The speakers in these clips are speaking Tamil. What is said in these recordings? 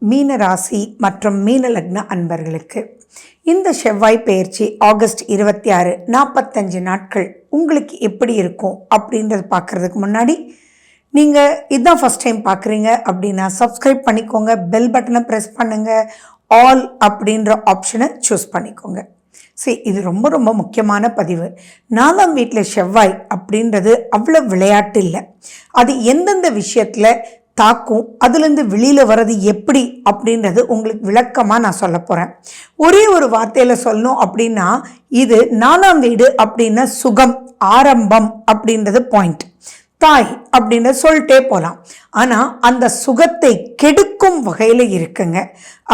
மீன ராசி மற்றும் மீன லக்ன அன்பர்களுக்கு இந்த செவ்வாய் பெயர்ச்சி ஆகஸ்ட் 26 45 நாட்கள் உங்களுக்கு எப்படி இருக்கும் அப்படின்றது பார்க்குறதுக்கு முன்னாடி நீங்கள் இதுதான் ஃபஸ்ட் டைம் பார்க்குறீங்க அப்படின்னா சப்ஸ்கிரைப் பண்ணிக்கோங்க, பெல் பட்டனை ப்ரெஸ் பண்ணுங்கள், ஆல் அப்படின்ற ஆப்ஷனை சூஸ் பண்ணிக்கோங்க. சரி, இது ரொம்ப ரொம்ப முக்கியமான பதிவு. 4ஆம் வீட்டில் செவ்வாய் அப்படின்றது அவ்வளோ விளையாட்டு இல்லை. அது எந்தெந்த விஷயத்தில் தாக்கும், அதுலேருந்து வெளியில் வர்றது எப்படி அப்படின்றது உங்களுக்கு விளக்கமாக நான் சொல்ல போகிறேன். ஒரே ஒரு வார்த்தையில் சொல்லணும் அப்படின்னா, இது 4ஆம் வீடு அப்படின்னா சுகம், ஆரம்பம் அப்படின்றது பாயிண்ட். தாய் அப்படின்னு சொல்லிட்டே போகலாம். ஆனால் அந்த சுகத்தை கெடுக்கும் வகையில் இருக்குங்க.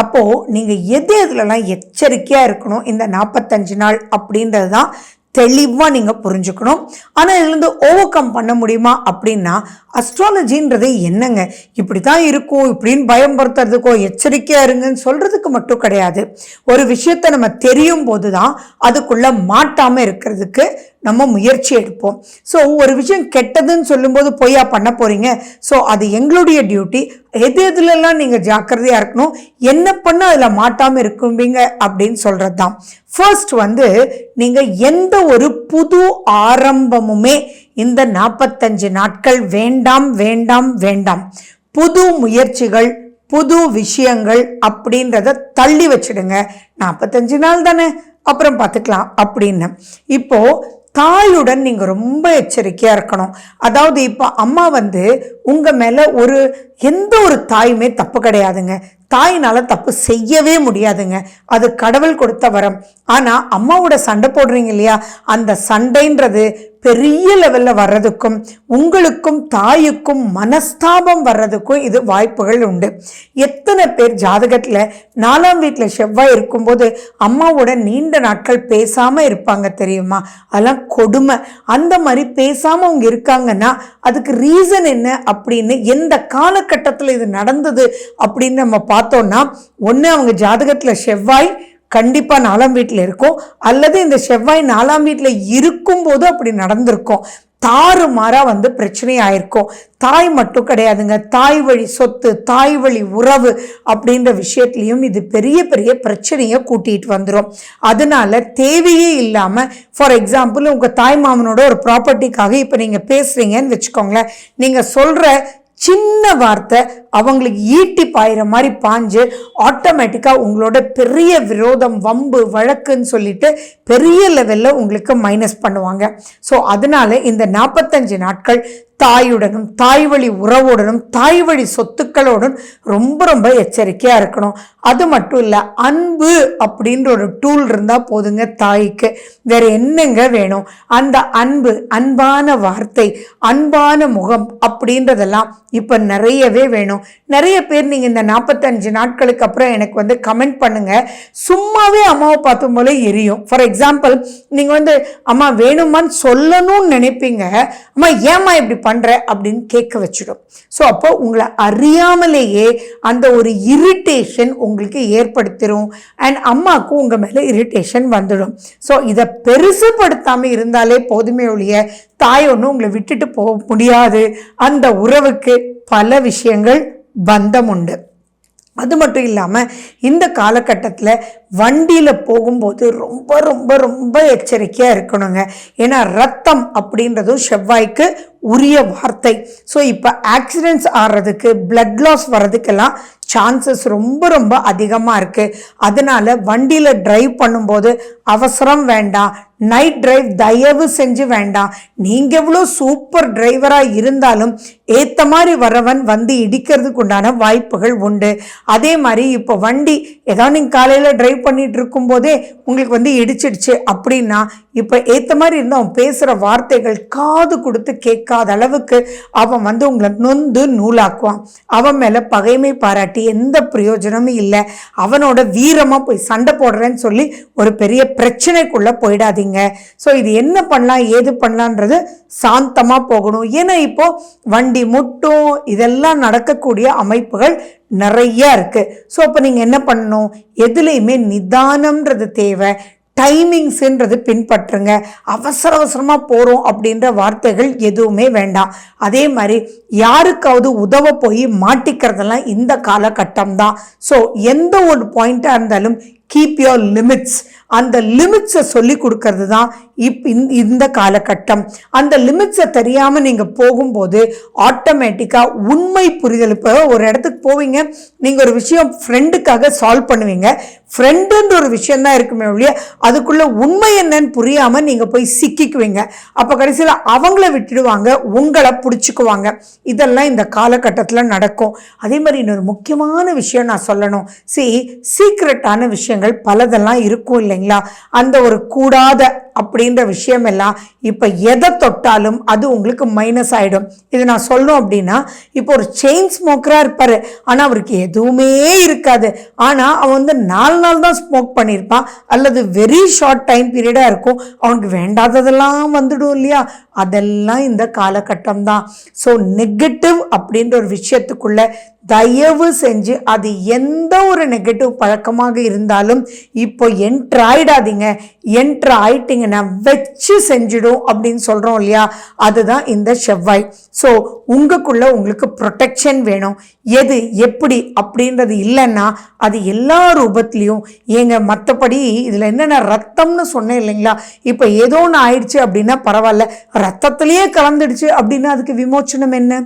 அப்போது நீங்கள் எது எதுலலாம் எச்சரிக்கையாக இருக்கணும் இந்த 45 நாள் அப்படின்றது தான் தெளிவாக நீங்கள் புரிஞ்சுக்கணும். ஆனால் இதுலேருந்து ஓவர் கம் பண்ண முடியுமா அப்படின்னா, அஸ்ட்ராலஜின்றது என்னங்க, இப்படி தான் இருக்கும் இப்படின்னு பயம்படுத்துறதுக்கோ எச்சரிக்கையாக இருங்கன்னு சொல்கிறதுக்கு மட்டும் கிடையாது. ஒரு விஷயத்தை நம்ம தெரியும் போது தான் அதுக்குள்ளே மாட்டாமல் இருக்கிறதுக்கு நம்ம முயற்சி எடுப்போம். ஸோ ஒரு விஷயம் கெட்டதுன்னு சொல்லும்போது பொய்யா பண்ண போகிறீங்க. ஸோ அது எங்களுடைய டியூட்டி. எது எதுலலாம் நீங்கள் ஜாக்கிரதையாக இருக்கணும், என்ன பண்ண அதில் மாட்டாமல் இருக்கும்பீங்க அப்படின்னு சொல்கிறது தான். ஃபர்ஸ்ட் நீங்கள் எந்த ஒரு புது ஆரம்பமுமே இந்த 45 நாட்கள் வேண்டாம் வேண்டாம் வேண்டாம். புது முயற்சிகள், புது விஷயங்கள் அப்படின்றத தள்ளி வச்சிடுங்க. 45 நாள் தானே, அப்புறம் பார்த்துக்கலாம் அப்படின்னு. இப்போது தாயுடன் நீங்கள் ரொம்ப எச்சரிக்கையாக இருக்கணும். அதாவது இப்போ அம்மா உங்கள் மேலே எந்த ஒரு தாயுமே தப்பு கிடையாதுங்க. தாயினால தப்பு செய்யவே முடியாதுங்க, அது கடவுள் கொடுத்த வரம். ஆனால் அம்மாவோட சண்டை போடுறீங்க இல்லையா, அந்த சண்டைன்றது பெரிய லெவலில் வர்றதுக்கும் உங்களுக்கும் தாயுக்கும் மனஸ்தாபம் வர்றதுக்கும் இது வாய்ப்புகள் உண்டு. எத்தனை பேர் ஜாதகத்தில் 4ஆம் வீட்டில் செவ்வாய் இருக்கும்போது அம்மாவோட நீண்ட நாட்கள் பேசாமல் இருப்பாங்க தெரியுமா? அதெல்லாம் கொடுமை. அந்த மாதிரி பேசாமல் அவங்க இருக்காங்கன்னா அதுக்கு ரீசன் என்ன அப்படின்னு, எந்த காலகட்டத்தில் இது நடந்தது அப்படின்னு நம்ம பார்த்தோம்னா, ஒன்று அவங்க ஜாதகத்தில் செவ்வாய் கண்டிப்பாக 4ஆம் வீட்டில் இருக்கும், அல்லது இந்த செவ்வாய் 4ஆம் வீட்டில் இருக்கும்போது அப்படி நடந்திருக்கும். தாறுமாறாக பிரச்சனை ஆயிருக்கும். தாய் மட்டும் கிடையாதுங்க, தாய் வழி சொத்து, தாய் வழி உறவு அப்படின்ற விஷயத்துலையும் இது பெரிய பெரிய பிரச்சனையை கூட்டிகிட்டு வந்துடும். அதனால தேவையே இல்லாமல், ஃபார் எக்ஸாம்பிள் உங்கள் தாய் மாமனோட ஒரு ப்ராப்பர்ட்டிக்காக இப்போ நீங்கள் பேசுகிறீங்கன்னு வச்சுக்கோங்களேன், நீங்கள் சொல்கிற சின்ன வார்த்தை அவங்களுக்கு ஈட்டி பாயிற மாதிரி பாஞ்சு ஆட்டோமேட்டிக்காக உங்களோட பெரிய விரோதம், வம்பு, வழக்குன்னு சொல்லிட்டு பெரிய லெவலில் உங்களுக்கு மைனஸ் பண்ணுவாங்க. ஸோ அதனால இந்த 45 நாட்கள் தாயுடனும், தாய் வழி உறவுடனும், தாய் வழி சொத்துக்களோடும் ரொம்ப ரொம்ப எச்சரிக்கையாக இருக்கணும். அது மட்டும் இல்லை, அன்பு அப்படின்ற ஒரு டூல் இருந்தால் போதுங்க தாய்க்கு. வேற என்னங்க வேணும்? அந்த அன்பு, அன்பான வார்த்தை, அன்பான முகம் அப்படின்றதெல்லாம் இப்போ நிறையவே வேணும். நிறைய பேர் நீங்கள் இந்த 45 நாட்களுக்கு அப்புறம் எனக்கு கமெண்ட் பண்ணுங்க, சும்மாவே அம்மாவை பார்த்தும் போல எரியும். ஃபார் எக்ஸாம்பிள் நீங்கள் அம்மா வேணுமான்னு சொல்லணும்னு நினைப்பீங்க, அம்மா ஏம்மா இப்படி பண்ற அப்படின்னு கேட்க வச்சிடும். ஸோ அப்போ உங்களை அறியாமலேயே அந்த ஒரு இரிட்டேஷன் உங்களுக்கு ஏற்படுத்திடும். அண்ட் அம்மாவுக்கும் உங்க மேல இரிட்டேஷன் வந்துடும். ஸோ இதை பெருசுபடுத்தாமல் இருந்தாலே போதுமே ஒழிய தாய் ஒன்றும் உங்களை விட்டுட்டு போக முடியாது. அந்த உறவுக்கு பல விஷயங்கள் பந்தம் உண்டு. அது மட்டும் இல்லாமல் இந்த காலகட்டத்தில் வண்டியில் போகும்போது ரொம்ப ரொம்ப ரொம்ப எச்சரிக்கையாக இருக்கணுங்க. ஏன்னா ரத்தம் அப்படின்றதும் செவ்வாய்க்கு உரிய வார்த்தை. ஸோ இப்போ ஆக்சிடென்ட்ஸ் ஆடுறதுக்கு, பிளட் லாஸ் வர்றதுக்கெல்லாம் சான்சஸ் ரொம்ப ரொம்ப அதிகமாக இருக்குது. அதனால வண்டியில் டிரைவ் பண்ணும்போது அவசரம் வேண்டாம், நைட் டிரைவ் தயவு செஞ்சு வேண்டாம். நீங்கள் எவ்வளோ சூப்பர் டிரைவராக இருந்தாலும் ஏற்ற மாதிரி வரவன் இடிக்கிறதுக்கு உண்டான வாய்ப்புகள் உண்டு. அதே மாதிரி இப்போ வண்டி ஏதாவது நீங்கள் காலையில் டிரைவ் பண்ணிட்டு இருக்கும்போதே உங்களுக்கு இடிச்சிடுச்சு அப்படின்னா, இப்போ ஏற்ற மாதிரி இருந்தால் அவன் பேசுகிற வார்த்தைகள் காது கொடுத்து கேட்காத அளவுக்கு அவன் உங்களை நொந்து நூலாக்குவான். அவன் மேலே பகைமை பாராட்டி எந்த பிரயோஜனமும் இல்லை. அவனோட வீரமாக போய் சண்டை போடுறேன்னு சொல்லி ஒரு பெரிய பிரச்சனைக்குள்ளே போயிடாதீங்க. ஸோ இது என்ன பண்ணலாம், ஏது பண்ணலான்றது சாந்தமாக போகணும். ஏன்னா இப்போ வண்டி முட்டும் இதெல்லாம் நடக்கக்கூடிய அமைப்புகள் நிறைய இருக்குது. ஸோ அப்போ நீங்கள் என்ன பண்ணணும், எதுலேயுமே நிதானம்ன்றது தேவை. டைமிங்ஸ்ன்றது பின்பற்றுங்க. அவசர அவசரமாக போகிறோம் அப்படின்ற வார்த்தைகள் எதுவுமே வேண்டாம். அதே மாதிரி யாருக்காவது உதவ போய் மாட்டிக்கிறதெல்லாம் இந்த காலகட்டம் தான். ஸோ எந்த ஒரு பாயிண்ட்டாக இருந்தாலும் கீப் யோர் லிமிட்ஸ். அந்த லிமிட்ஸை சொல்லி கொடுக்கறது தான் இந்த காலகட்டம். அந்த லிமிட்ஸை தெரியாமல் நீங்கள் போகும்போது ஆட்டோமேட்டிக்காக உண்மை புரிதல். இப்போ ஒரு இடத்துக்கு போவீங்க, நீங்கள் ஒரு விஷயம் ஃப்ரெண்டுக்காக சால்வ் பண்ணுவீங்க. ஃப்ரெண்டுன்ற ஒரு விஷயம் தான் இருக்குமே ஒழிய அதுக்குள்ள உண்மை என்னன்னு புரியாமல் நீங்கள் போய் சிக்கிக்குவீங்க. அப்போ கடைசியில் அவங்கள விட்டுடுவாங்க, உங்களை பிடிச்சிக்குவாங்க. இதெல்லாம் இந்த காலகட்டத்தில் நடக்கும். அதே மாதிரி இன்னொரு முக்கியமான விஷயம் நான் சொல்லணும். சீக்ரெட்டான விஷயங்கள் பலதெல்லாம் இருக்கும் இல்லைங்களா? அந்த ஒரு கூடாத அப்படின்ற விஷயம் எல்லாம் இப்போ எதை தொட்டாலும் அது உங்களுக்கு மைனஸ் ஆகிடும். இது நான் சொல்லணும் அப்படின்னா, இப்போ ஒரு செயின் ஸ்மோக்கராக இருப்பார், ஆனால் அவருக்கு எதுவுமே இருக்காது. ஆனால் அவன் வந்து 4 நாள் தான் ஸ்மோக் பண்ணியிருப்பான், அல்லது வெரி ஷார்ட் டைம் பீரியடாக இருக்கும். அவனுக்கு வேண்டாததெல்லாம் வந்துடும் இல்லையா? அதெல்லாம் இந்த காலகட்டம் தான். ஸோ நெகட்டிவ் அப்படின்ற ஒரு விஷயத்துக்குள்ள தயவு செஞ்சு அது எந்த ஒரு நெகட்டிவ் பழக்கமாக இருந்தாலும் இப்போ என்ட்ரு ஆயிடாதீங்க. என்ட்ரு ஆயிட்டீங்கன்னா வச்சு செஞ்சிடும் அப்படின்னு சொல்கிறோம் இல்லையா? அதுதான் இந்த செவ்வாய். ஸோ உங்களுக்குள்ள உங்களுக்கு ப்ரொடெக்ஷன் வேணும். எது எப்படி அப்படின்றது இல்லைன்னா அது எல்லா ரூபத்துலேயும் ஏங்க. மற்றபடி இதில் என்னென்ன ரத்தம்னு சொன்னேன் இல்லைங்களா? இப்போ ஏதோ ஒன்று ஆயிடுச்சு அப்படின்னா பரவாயில்ல, ரத்தத்திலேயே கலந்துடுச்சு அப்படின்னா அதுக்கு விமோச்சனம் என்ன?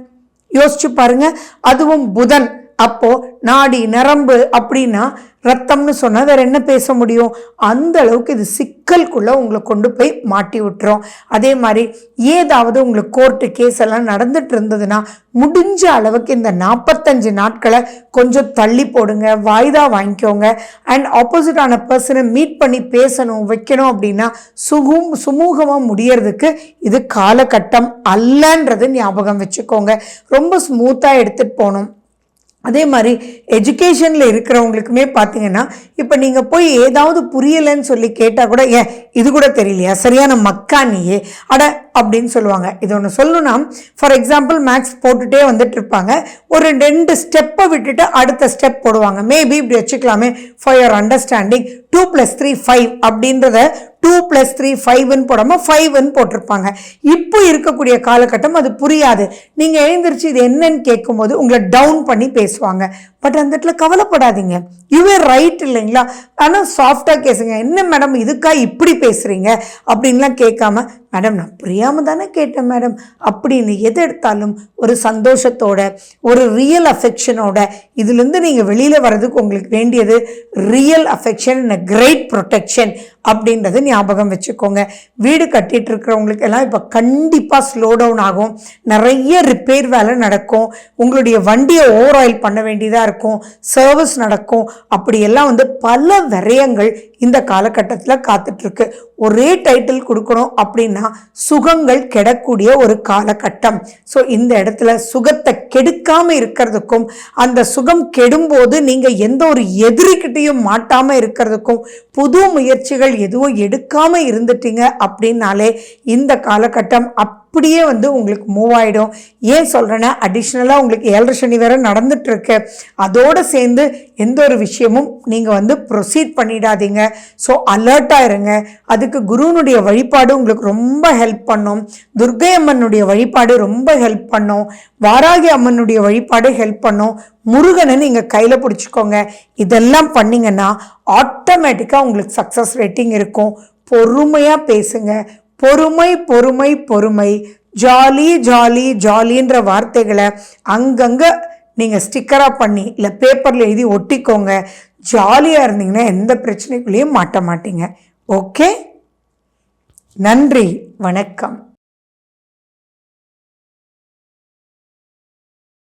யோசிச்சு பாருங்க. அதுவும் புதன். அப்போ நாடி நரம்பு அப்படின்னா ரத்தம்னு சொன்னா வேற என்ன பேச முடியும்? அந்த அளவுக்கு இது சிக்கலுக்குள்ள உங்களை கொண்டு போய் மாட்டி விட்டுரும். அதே மாதிரி ஏதாவது உங்களுக்கு கோர்ட்டு கேஸ் எல்லாம் நடந்துட்டு இருந்ததுன்னா முடிஞ்ச அளவுக்கு இந்த 45 நாட்களை கொஞ்சம் தள்ளி போடுங்க, வாய்தா வாங்கிக்கோங்க. அண்ட் ஆப்போசிட்டான பர்சனை மீட் பண்ணி பேசணும் வைக்கணும் அப்படின்னா சுமூகமாக முடியறதுக்கு இது காலகட்டம் அல்லன்றது ஞாபகம் வச்சுக்கோங்க. ரொம்ப ஸ்மூத்தாக எடுத்துகிட்டு போகணும். அதே மாதிரி எஜுகேஷனில் இருக்கிறவங்களுக்குமே பார்த்தீங்கன்னா, இப்போ நீங்கள் போய் ஏதாவது புரியலைன்னு சொல்லி கேட்டால் கூட, ஏன் இது கூட தெரியலையா, சரியான மக்கா நீயே அட அப்படின்னு சொல்லுவாங்க. இது ஒன்று சொல்லணும்னா, ஃபார் எக்ஸாம்பிள் மேக்ஸ் போட்டுகிட்டே வந்துட்டு இருப்பாங்க, ஒரு 2 ஸ்டெப்பை விட்டுட்டு அடுத்த ஸ்டெப் போடுவாங்க. மேபி இப்படி வச்சுக்கலாமே, ஃபார் யுவர் அண்டர்ஸ்டாண்டிங் 2 + 3 5 அப்படின்றத 2 + 3 5ன்னு போடாமல் 5ன்னு போட்டிருப்பாங்க. இப்போ இருக்கக்கூடிய காலகட்டம் அது புரியாது. நீங்கள் எழுந்திரிச்சு இது என்னன்னு கேட்கும்போது உங்களை டவுன் பண்ணி பேசுவாங்க. பட் அந்த இடத்துல கவலைப்படாதீங்க, யூவே ரைட் இல்லைங்களா? ஆனால் சாஃப்டாக கேசுங்க. என்ன மேடம் இதுக்கா இப்படி பேசுகிறீங்க அப்படின்லாம் கேட்காம, மேடம் நான் புரியாமல் தானே கேட்டேன் மேடம் அப்படின்னு எது எடுத்தாலும் ஒரு சந்தோஷத்தோட, ஒரு ரியல் அஃபெக்ஷனோட. இதுலேருந்து நீங்கள் வெளியில் வர்றதுக்கு உங்களுக்கு வேண்டியது real affection and great protection அப்படின்றது ஞாபகம் வச்சுக்கோங்க. வீடு கட்டிட்டு இருக்கிறவங்களுக்கு எல்லாம் இப்போ கண்டிப்பாக ஸ்லோ டவுன் ஆகும். நிறைய ரிப்பேர் வேலை நடக்கும். உங்களுடைய வண்டியை ஓவர் ஆயில் பண்ண வேண்டியதாக இருக்கும், சர்வீஸ் நடக்கும். அப்படியெல்லாம் வந்து பல விரயங்கள் இந்த காலகட்டத்தில் காத்துட்ருக்கு. ஒரே டைட்டில் கொடுக்கணும் அப்படின்னா சுகங்கள் கெடக்கூடிய ஒரு காலகட்டம். ஸோ இந்த இடத்துல சுகத்தை கெடுக்காமல் இருக்கிறதுக்கும், அந்த சுகம் கெடும்போது நீங்கள் எந்த ஒரு எதிரிக்கிட்டையும் மாட்டாமல் இருக்கிறதுக்கும், புது முயற்சிகள் எதுவும் எடுக்காமல் இருந்துட்டீங்க அப்படின்னாலே இந்த காலகட்டம் அப்படியே வந்து உங்களுக்கு மூவ் ஆகிடும். ஏன் சொல்கிறேன்னா, அடிஷ்னலாக உங்களுக்கு 7 சனி வேற நடந்துட்டுருக்கு. அதோடு சேர்ந்து எந்த ஒரு விஷயமும் நீங்கள் வந்து ப்ரொசீட் பண்ணிடாதீங்க. ஸோ அலர்ட்டாக இருங்க. அதுக்கு குருனுடைய வழிபாடு உங்களுக்கு ரொம்ப ஹெல்ப் பண்ணும். துர்க்கை அம்மனுடைய வழிபாடு ரொம்ப ஹெல்ப் பண்ணும். வாராகி அம்மனுடைய வழிபாடு ஹெல்ப் பண்ணும். முருகனை நீங்கள் கையில் பிடிச்சிக்கோங்க. இதெல்லாம் பண்ணிங்கன்னா ஆட்டோமேட்டிக்காக உங்களுக்கு சக்ஸஸ் ரேட்டிங் இருக்கும். பொறுமையாக பேசுங்க. பொறுமை பொறுமை பொறுமை. ஜாலி ஜாலி ஜாலின்ற வார்த்தைகளை அங்கங்கே நீங்கள் ஸ்டிக்கராக பண்ணி இல்லை பேப்பரில் எழுதி ஒட்டிக்கோங்க. ஜாலியாக இருந்தீங்கன்னா எந்த பிரச்சனைக்குள்ளேயும் மாட்ட மாட்டீங்க. ஓகே, நன்றி, வணக்கம்.